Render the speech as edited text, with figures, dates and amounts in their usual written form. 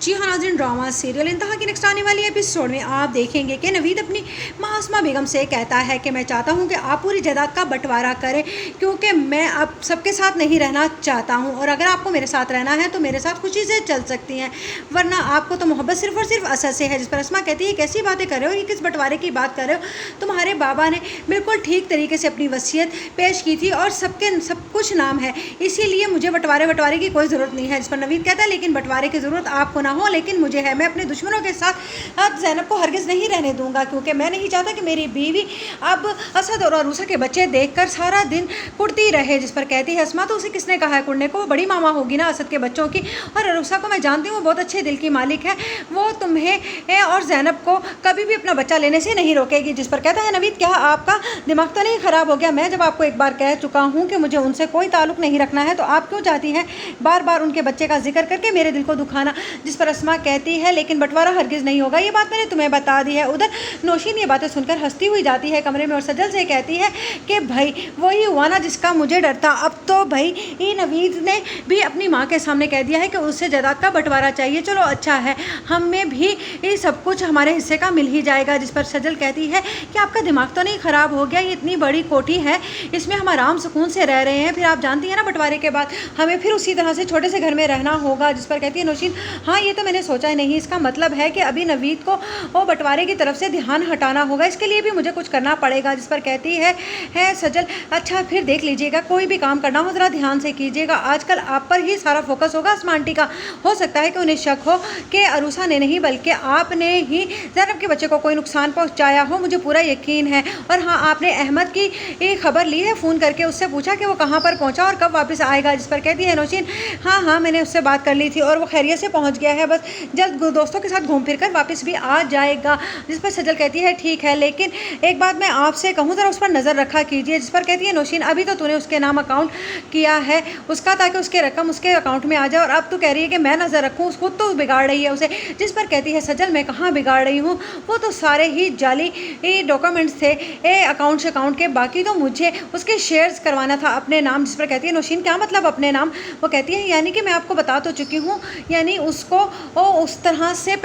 जी हाँ नाज़रीन, drama serial इंतहा की नेक्स्ट आने वाली एपिसोड में आप देखेंगे कि नवीद अपनी माँ अस्मा बेगम से कहता है कि मैं चाहता हूँ कि आप पूरी जायदाद का बंटवारा करें, क्योंकि मैं अब सबके साथ नहीं रहना चाहता हूँ और अगर आपको मेरे साथ रहना है तो मेरे साथ खुशी से चल सकती हैं, वरना आपको तो मोहब्बत सिर्फ और सिर्फ असद से है। जिस पर अस्मा कहती है कैसी बातें कर रहे हो, ये किस बंटवारे की बात कर रहे हो, तुम्हारे बाबा ने बिल्कुल ठीक तरीके से अपनी वसीयत पेश की थी और सबके सब कुछ नाम है, इसीलिए मुझे बंटवारे की कोई ज़रूरत नहीं है। जिस पर नवीद कहता है लेकिन बंटवारे की ज़रूरत आपको ना हो लेकिन मुझे है, मैं अपने दुश्मनों के साथ ज़ैनब को हरगिज़ नहीं रहने दूंगा, क्योंकि मैं नहीं चाहता कि मेरी बीवी अब असद और अरूसा के बच्चे देखकर सारा दिन कुड़ती रहे। जिस पर कहती है अस्मा तो उसे किसने कहा है कुड़ने को, वो बड़ी मामा होगी ना असद के बच्चों की, और अरूसा को मैं जानती हूँ वो बहुत अच्छे दिल की मालिक है, वो तुम्हें और ज़ैनब को कभी भी अपना बच्चा लेने से नहीं रोकेगी। जिस पर कहता है नवीद क्या आपका दिमाग तो नहीं ख़राब हो गया, मैं जब आपको एक बार कह चुका हूँ कि मुझे उनसे कोई ताल्लुक़ नहीं रखना है तो आप क्यों चाहती हैं बार बार उनके बच्चे का जिक्र करके मेरे दिल को दुखाना। जिस पर अस्मा कहती है लेकिन बंटवारा हरगिज़ नहीं होगा, ये बात मैंने तुम्हें बता दी है। उधर नौशीन ये बातें सुनकर हंसती हुई जाती है कमरे में और सजल से कहती है कि भाई वही हुआ ना जिसका मुझे डर था, अब तो भाई ये नवीद ने भी अपनी माँ के सामने कह दिया है कि उससे जायदाद का बंटवारा चाहिए, चलो अच्छा है हमें भी ये सब कुछ हमारे हिस्से का मिल ही जाएगा। जिस पर सजल कहती है कि आपका दिमाग तो नहीं ख़राब हो गया, ये इतनी बड़ी कोठी है, इसमें हम आराम सुकून से रह रहे हैं, फिर आप जानती हैं ना बंटवारे के बाद हमें फिर उसी तरह से छोटे से घर में रहना होगा। जिस पर कहती है नौशीन हाँ ये तो मैंने सोचा ही नहीं, इसका मतलब है कि अभी नवीद को वो बंटवारे की तरफ से ध्यान हटाना होगा, इसके लिए भी मुझे कुछ करना पड़ेगा। जिस पर कहती है सजल अच्छा फिर देख लीजिएगा, कोई भी काम करना हो ज़रा ध्यान से कीजिएगा, आजकल आप पर ही सारा फोकस होगा अस्मा आंटी का, हो सकता है कि उन्हें शक हो कि अरूसा ने नहीं बल्कि आपने ही ज़ैनब के बच्चे को कोई नुकसान पहुँचाया हो, मुझे पूरा यकीन है। और हाँ आपने अहमद की खबर ली है, फ़ोन करके उससे पूछा कि वो कहाँ पर पहुँचा और कब वापस आएगा। जिस पर कहती है नौशीन हाँ मैंने उससे बात कर ली थी और वो खैरियत से पहुँच गया है, बस जल्द दोस्तों के साथ घूम फिर कर वापस भी आ जाएगा। जिस पर सजल कहती है ठीक है लेकिन एक बात मैं आपसे कहूँ ज़रा उस पर नज़र रखा कीजिए। जिस पर कहती है नौशीन अभी तो तूने उसके नाम अकाउंट किया है उसका ताकि उसके रकम उसके अकाउंट में आ जाए और अब तू कह रही है कि मैं नज़र रखूँ, खुद तो बिगाड़ रही है उसे। जिस पर कहती है सजल मैं कहाँ बिगाड़ रही हूँ, वो तो सारे ही जाली डॉक्यूमेंट्स थे अकाउंट के, बाकी तो मुझे उसके शेयर्स करवाना था अपने नाम। जिस पर कहती है नौशीन क्या मतलब अपने नाम, वो कहती है यानी कि मैं आपको बता तो चुकी हूँ, यानी उसको उस तरह से